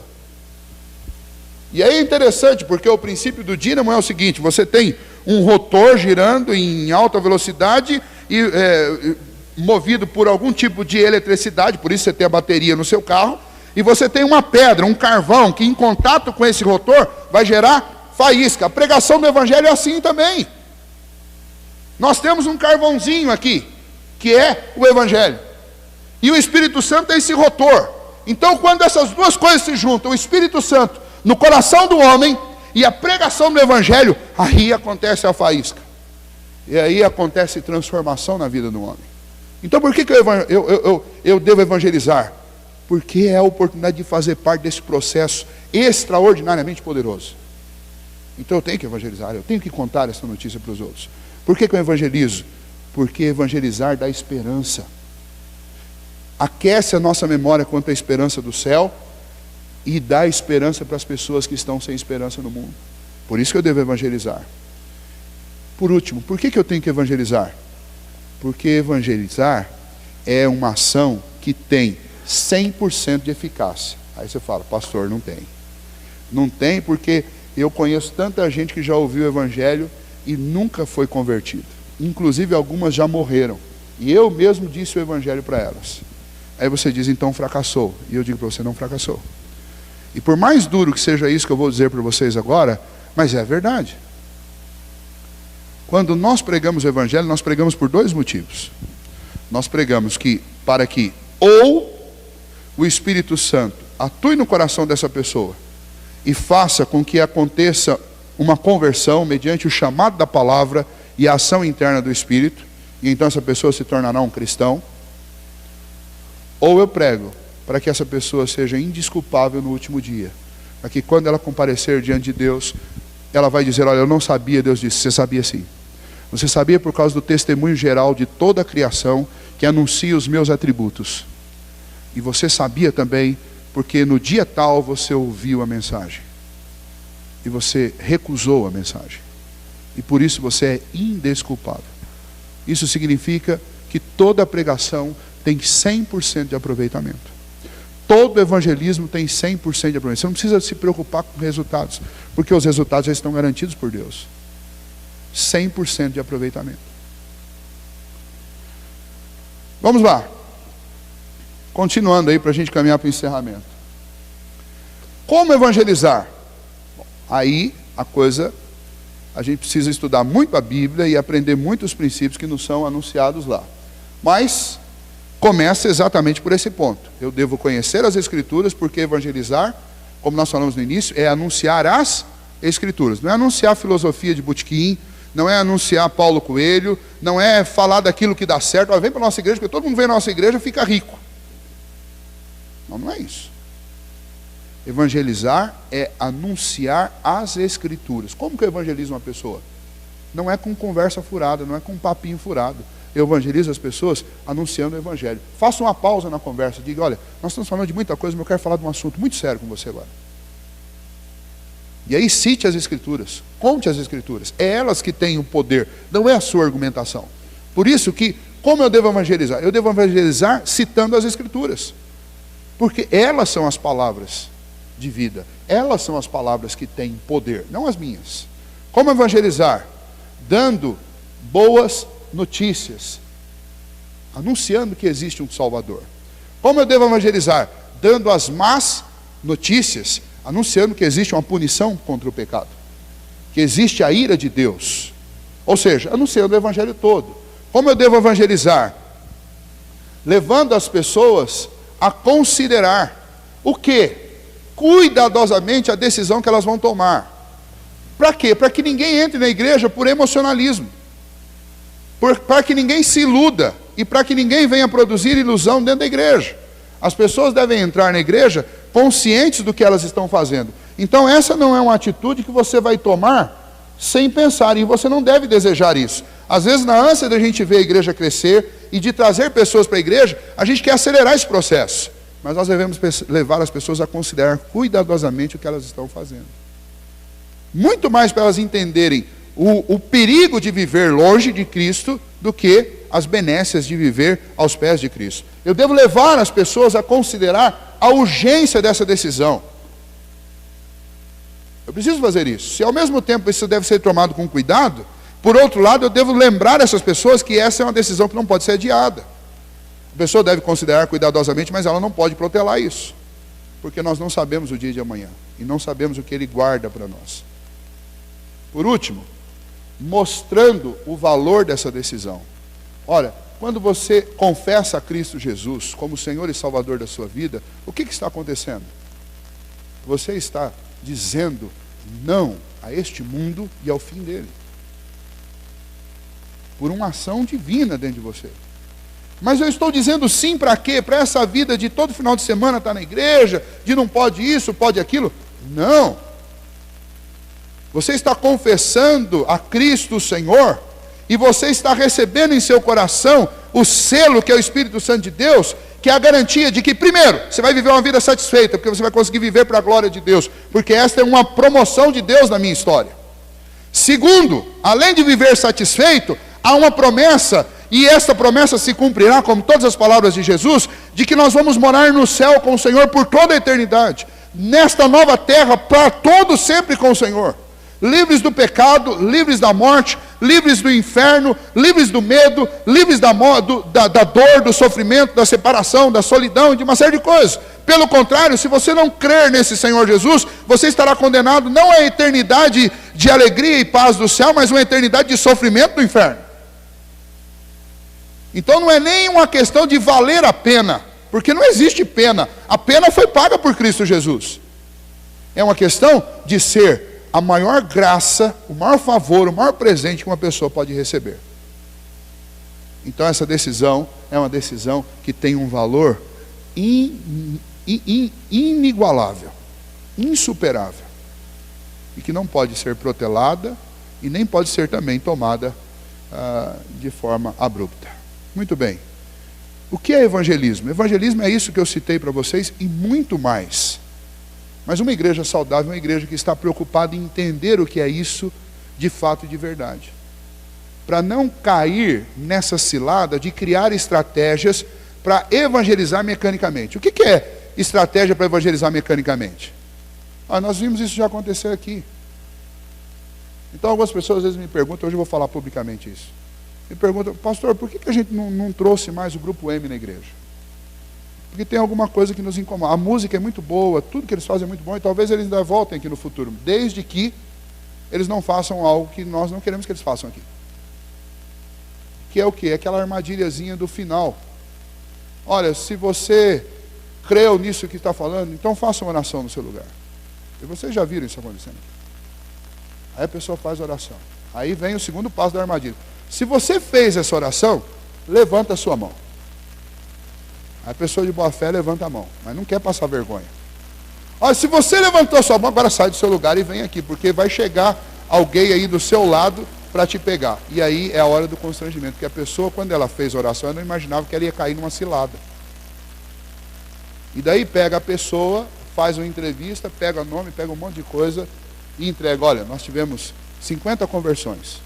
E aí é interessante, porque o princípio do dínamo é o seguinte, você tem um rotor girando em alta velocidade e movido por algum tipo de eletricidade, por isso você tem a bateria no seu carro, e você tem uma pedra, um carvão, que em contato com esse rotor vai gerar faísca. A pregação do evangelho é assim também. Nós temos um carvãozinho aqui, que é o evangelho, e o Espírito Santo é esse rotor. Então quando essas duas coisas se juntam, o Espírito Santo no coração do homem e a pregação do evangelho, aí acontece a faísca. E aí acontece transformação na vida do homem. Então por que eu devo evangelizar? Porque é a oportunidade de fazer parte desse processo extraordinariamente poderoso. Então eu tenho que evangelizar, eu tenho que contar essa notícia para os outros. Por que eu evangelizo? Porque evangelizar dá esperança. Aquece a nossa memória quanto à esperança do céu e dá esperança para as pessoas que estão sem esperança no mundo. Por isso que eu devo evangelizar. Por último, por que eu tenho que evangelizar? Porque evangelizar é uma ação que tem 100% de eficácia. Aí você fala, pastor, não tem. Não tem porque eu conheço tanta gente que já ouviu o evangelho e nunca foi convertido. Inclusive algumas já morreram. E eu mesmo disse o evangelho para elas. Aí você diz, então fracassou. E eu digo para você, não fracassou. E por mais duro que seja isso que eu vou dizer para vocês agora, mas é a verdade. Quando nós pregamos o evangelho, nós pregamos por dois motivos. Nós pregamos para que ou o Espírito Santo atue no coração dessa pessoa e faça com que aconteça uma conversão mediante o chamado da palavra e a ação interna do Espírito, e então essa pessoa se tornará um cristão. Ou eu prego para que essa pessoa seja indesculpável no último dia, para que quando ela comparecer diante de Deus, ela vai dizer, olha, eu não sabia. Deus disse, você sabia sim. Você sabia por causa do testemunho geral de toda a criação que anuncia os meus atributos. E você sabia também porque no dia tal você ouviu a mensagem. e você recusou a mensagem. E por isso você é indesculpável. Isso significa que toda pregação tem 100% de aproveitamento. Todo evangelismo tem 100% de aproveitamento. Você não precisa se preocupar com resultados, porque os resultados já estão garantidos por Deus. 100% de aproveitamento. Vamos lá. Continuando aí para a gente caminhar para o encerramento. Como evangelizar? Bom, aí a gente precisa estudar muito a Bíblia e aprender muitos princípios que nos são anunciados lá. Mas começa exatamente por esse ponto. Eu devo conhecer as Escrituras, porque evangelizar, como nós falamos no início, é anunciar as Escrituras. Não é anunciar filosofia de botequim, não é anunciar Paulo Coelho, não é falar daquilo que dá certo. Vem para a nossa igreja, porque todo mundo vem na nossa igreja e fica rico. Não é isso. Evangelizar é anunciar as Escrituras. Como que eu evangelizo uma pessoa? Não é com conversa furada, não é com papinho furado. Eu evangelizo as pessoas anunciando o Evangelho. Faça uma pausa na conversa, diga: olha, nós estamos falando de muita coisa, mas eu quero falar de um assunto muito sério com você agora. E aí cite as Escrituras, conte as Escrituras. É elas que têm o poder, não é a sua argumentação. Por isso que, como eu devo evangelizar? Eu devo evangelizar citando as Escrituras. Porque elas são as palavras de vida. Elas são as palavras que têm poder, não as minhas. Como evangelizar? Dando boas notícias, anunciando que existe um Salvador. Como eu devo evangelizar? Dando as más notícias, anunciando que existe uma punição contra o pecado, que existe a ira de Deus. Ou seja, anunciando o Evangelho todo. Como eu devo evangelizar? Levando as pessoas a considerar o quê? Cuidadosamente a decisão que elas vão tomar. Para quê? Para que ninguém entre na igreja por emocionalismo, para que ninguém se iluda e para que ninguém venha produzir ilusão dentro da igreja. As pessoas devem entrar na igreja conscientes do que elas estão fazendo. Então essa não é uma atitude que você vai tomar sem pensar, e você não deve desejar isso. Às vezes, na ânsia da gente ver a igreja crescer e de trazer pessoas para a igreja, a gente quer acelerar esse processo. Mas nós devemos levar as pessoas a considerar cuidadosamente o que elas estão fazendo. Muito mais para elas entenderem o perigo de viver longe de Cristo do que as benécias de viver aos pés de Cristo. Eu devo levar as pessoas a considerar a urgência dessa decisão. Eu preciso fazer isso. Se ao mesmo tempo isso deve ser tomado com cuidado, por outro lado, eu devo lembrar essas pessoas que essa é uma decisão que não pode ser adiada. A pessoa deve considerar cuidadosamente, mas ela não pode protelar isso, porque nós não sabemos o dia de amanhã e não sabemos o que Ele guarda para nós. Por último, mostrando o valor dessa decisão. Olha, quando você confessa a Cristo Jesus como Senhor e Salvador da sua vida, o que está acontecendo? Você está dizendo não a este mundo e ao fim dele, por uma ação divina dentro de você. Mas eu estou dizendo sim para quê? Para essa vida de todo final de semana estar na igreja, de não pode isso, pode aquilo? Não. Você está confessando a Cristo o Senhor, e você está recebendo em seu coração o selo que é o Espírito Santo de Deus, que é a garantia de que, primeiro, você vai viver uma vida satisfeita, porque você vai conseguir viver para a glória de Deus, porque esta é uma promoção de Deus na minha história. Segundo, além de viver satisfeito, há uma promessa, e esta promessa se cumprirá, como todas as palavras de Jesus, de que nós vamos morar no céu com o Senhor por toda a eternidade, nesta nova terra, para todo sempre com o Senhor, livres do pecado, livres da morte, livres do inferno, livres do medo, livres da dor, do sofrimento, da separação, da solidão, de uma série de coisas. Pelo contrário, se você não crer nesse Senhor Jesus, você estará condenado não à eternidade de alegria e paz do céu, mas uma eternidade de sofrimento do inferno. Então não é nem uma questão de valer a pena, porque não existe pena. A pena foi paga por Cristo Jesus. É uma questão de ser a maior graça, o maior favor, o maior presente que uma pessoa pode receber. Então essa decisão é uma decisão que tem um valor inigualável, insuperável, e que não pode ser protelada e nem pode ser também tomada de forma abrupta. Muito bem. O que é evangelismo? Evangelismo é isso que eu citei para vocês e muito mais. Mas uma igreja saudável é uma igreja que está preocupada em entender o que é isso de fato e de verdade. Para não cair nessa cilada de criar estratégias para evangelizar mecanicamente. O que é estratégia para evangelizar mecanicamente? Nós vimos isso já acontecer aqui. Então algumas pessoas às vezes me perguntam, hoje eu vou falar publicamente isso. Me perguntam, pastor, por que a gente não trouxe mais o grupo M na igreja? Porque tem alguma coisa que nos incomoda. A música é muito boa, tudo que eles fazem é muito bom, e talvez eles ainda voltem aqui no futuro, desde que eles não façam algo que nós não queremos que eles façam aqui. Que é o quê? É aquela armadilhazinha do final. Olha, se você creu nisso que está falando, então faça uma oração no seu lugar. E vocês já viram isso acontecendo. Aí a pessoa faz a oração. Aí vem o segundo passo da armadilha. Se você fez essa oração, levanta a sua mão. A pessoa de boa fé levanta a mão, mas não quer passar vergonha. Olha, se você levantou a sua mão, agora sai do seu lugar e vem aqui, porque vai chegar alguém aí do seu lado para te pegar. E aí é a hora do constrangimento, porque a pessoa, quando ela fez a oração, ela não imaginava que ela ia cair numa cilada. E daí pega a pessoa, faz uma entrevista, pega nome, pega um monte de coisa e entrega. Olha, nós tivemos 50 conversões.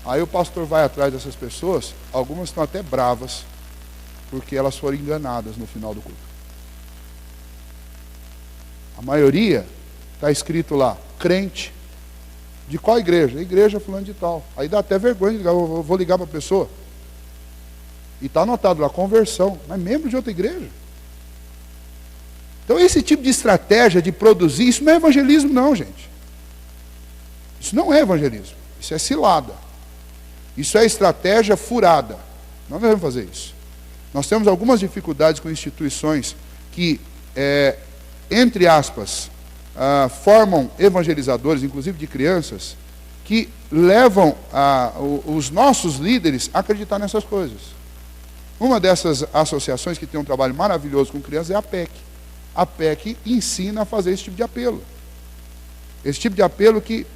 Aí o pastor vai atrás dessas pessoas, algumas estão até bravas, porque elas foram enganadas no final do culto. A maioria está escrito lá, crente. De qual igreja? Igreja fulano de tal. Aí dá até vergonha de ligar, eu vou ligar para a pessoa. E está anotado lá, conversão, mas membro de outra igreja. Então esse tipo de estratégia de produzir, isso não é evangelismo não, gente. Isso não é evangelismo, isso é cilada. Isso é estratégia furada. Nós não devemos fazer isso. Nós temos algumas dificuldades com instituições que, entre aspas, formam evangelizadores, inclusive de crianças, que levam os nossos líderes a acreditar nessas coisas. Uma dessas associações que tem um trabalho maravilhoso com crianças é a PEC. A PEC ensina a fazer esse tipo de apelo. Esse tipo de apelo que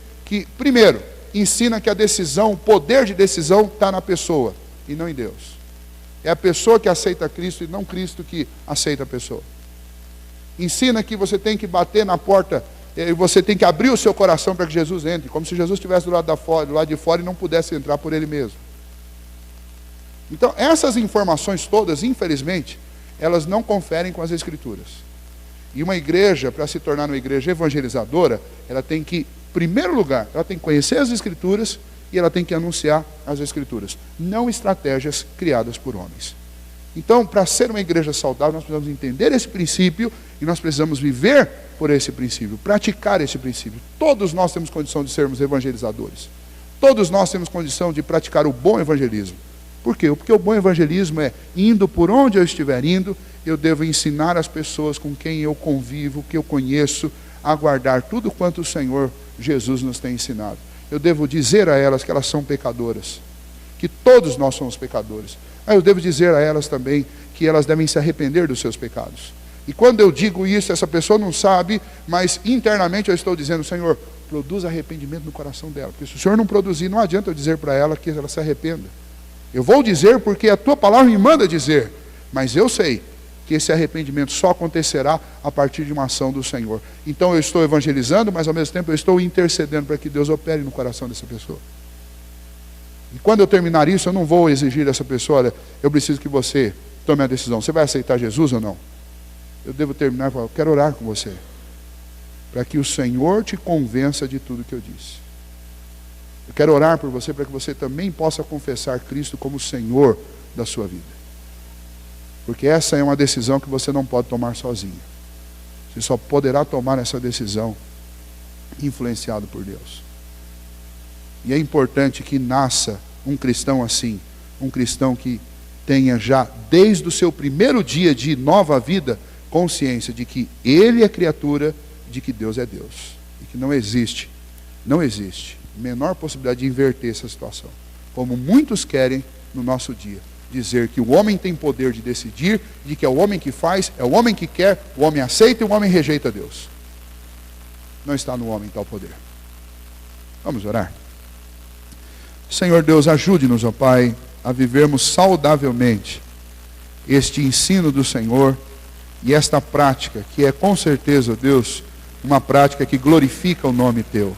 primeiro, ensina que a decisão, o poder de decisão está na pessoa e não em Deus. É a pessoa que aceita Cristo e não Cristo que aceita a pessoa. Ensina que você tem que bater na porta e você tem que abrir o seu coração para que Jesus entre, como se Jesus estivesse do lado de fora e não pudesse entrar por ele mesmo. Então, essas informações todas, infelizmente, elas não conferem com as Escrituras. E uma igreja, para se tornar uma igreja evangelizadora, ela tem que, em primeiro lugar, ela tem que conhecer as Escrituras e ela tem que anunciar as Escrituras, não estratégias criadas por homens. Então, para ser uma igreja saudável, nós precisamos entender esse princípio e nós precisamos viver por esse princípio, praticar esse princípio. Todos nós temos condição de sermos evangelizadores. Todos nós temos condição de praticar o bom evangelismo. Por quê? Porque o bom evangelismo é, indo por onde eu estiver indo, eu devo ensinar as pessoas com quem eu convivo, que eu conheço, a guardar tudo quanto o Senhor Jesus nos tem ensinado. Eu devo dizer a elas que elas são pecadoras, que todos nós somos pecadores. Eu devo dizer a elas também que elas devem se arrepender dos seus pecados. E quando eu digo isso, essa pessoa não sabe, mas internamente eu estou dizendo, Senhor, produz arrependimento no coração dela. Porque se o Senhor não produzir, não adianta eu dizer para ela que ela se arrependa. Eu vou dizer porque a tua palavra me manda dizer, mas eu sei que esse arrependimento só acontecerá a partir de uma ação do Senhor. Então eu estou evangelizando, mas ao mesmo tempo eu estou intercedendo para que Deus opere no coração dessa pessoa. E quando eu terminar isso, eu não vou exigir dessa pessoa, olha, eu preciso que você tome a decisão. Você vai aceitar Jesus ou não? Eu devo terminar e falar, eu quero orar com você, para que o Senhor te convença de tudo que eu disse. Eu quero orar por você para que você também possa confessar Cristo como Senhor da sua vida. Porque essa é uma decisão que você não pode tomar sozinho. Você só poderá tomar essa decisão influenciado por Deus. E é importante que nasça um cristão assim, um cristão que tenha já, desde o seu primeiro dia de nova vida, consciência de que ele é criatura, de que Deus é Deus. E que não existe menor possibilidade de inverter essa situação. Como muitos querem no nosso dia. Dizer que o homem tem poder de decidir, de que é o homem que faz, é o homem que quer, o homem aceita e o homem rejeita Deus. Não está no homem tal poder. Vamos orar? Senhor Deus, ajude-nos, ó Pai, a vivermos saudavelmente este ensino do Senhor E esta prática, que é com certeza, ó Deus, uma prática que glorifica o nome Teu.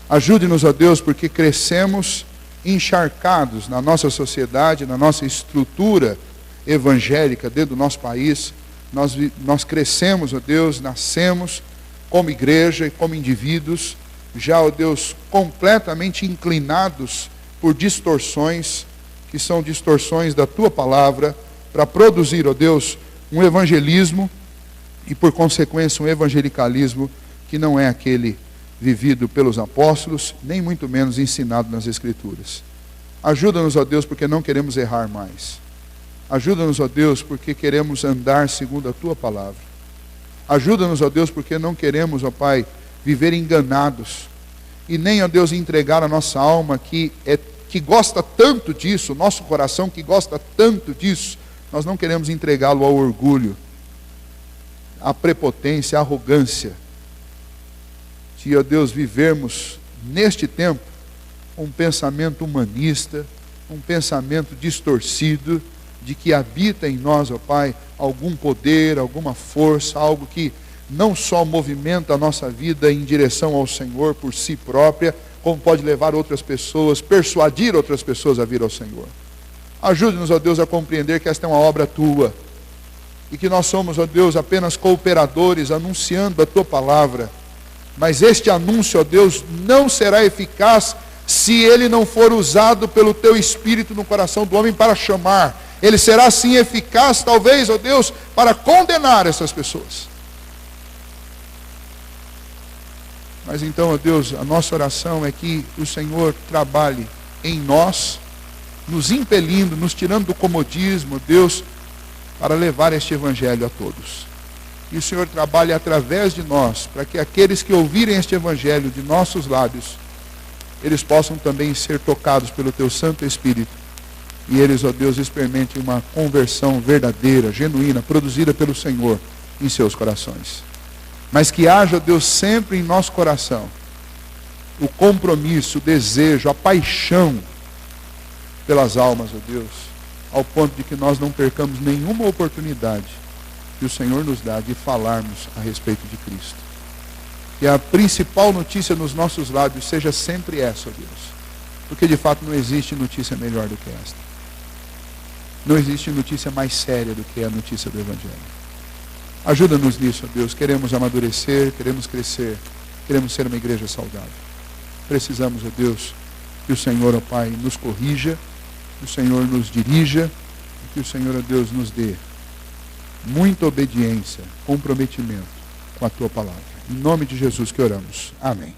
Ajude-nos, ó Deus, porque crescemos encharcados na nossa sociedade, na nossa estrutura evangélica dentro do nosso país. Nós crescemos, ó Deus, nascemos como igreja e como indivíduos, já, ó Deus, completamente inclinados por distorções, que são distorções da Tua palavra, para produzir, ó Deus, um evangelismo e, por consequência, um evangelicalismo que não é aquele vivido pelos apóstolos, nem muito menos ensinado nas Escrituras. Ajuda-nos, ó Deus, porque não queremos errar mais. Ajuda-nos, ó Deus, porque queremos andar segundo a Tua palavra. Ajuda-nos, ó Deus, porque não queremos, ó Pai, viver enganados. E nem, ó Deus, entregar a nossa alma que gosta tanto disso, nosso coração que gosta tanto disso, nós não queremos entregá-lo ao orgulho, à prepotência, à arrogância. De, ó Deus, vivermos neste tempo um pensamento humanista, um pensamento distorcido, de que habita em nós, ó Pai, algum poder, alguma força, algo que não só movimenta a nossa vida em direção ao Senhor por si própria, como pode levar outras pessoas, persuadir outras pessoas a vir ao Senhor. Ajude-nos, ó Deus, a compreender que esta é uma obra Tua, e que nós somos, ó Deus, apenas cooperadores, anunciando a Tua palavra, mas este anúncio, ó Deus, não será eficaz se ele não for usado pelo Teu Espírito no coração do homem para chamar. Ele será sim eficaz, talvez, ó Deus, para condenar essas pessoas. Mas então, ó Deus, a nossa oração é que o Senhor trabalhe em nós, nos impelindo, nos tirando do comodismo, ó Deus, para levar este Evangelho a todos. E o Senhor trabalhe através de nós, para que aqueles que ouvirem este Evangelho de nossos lábios, eles possam também ser tocados pelo Teu Santo Espírito. E eles, ó Deus, experimentem uma conversão verdadeira, genuína, produzida pelo Senhor em seus corações. Mas que haja, ó Deus, sempre em nosso coração o compromisso, o desejo, a paixão pelas almas, ó Deus, ao ponto de que nós não percamos nenhuma oportunidade que o Senhor nos dá de falarmos a respeito de Cristo. Que a principal notícia nos nossos lábios seja sempre essa, ó Deus, porque de fato não existe notícia melhor do que esta. Não existe notícia mais séria do que a notícia do Evangelho. Ajuda-nos nisso, ó Deus. Queremos amadurecer, queremos crescer, queremos ser uma igreja saudável. Precisamos, ó Deus, que o Senhor, ó Pai, nos corrija, que o Senhor nos dirija, e que o Senhor, ó Deus, nos dê muita obediência, comprometimento com a Tua palavra. Em nome de Jesus que oramos. Amém.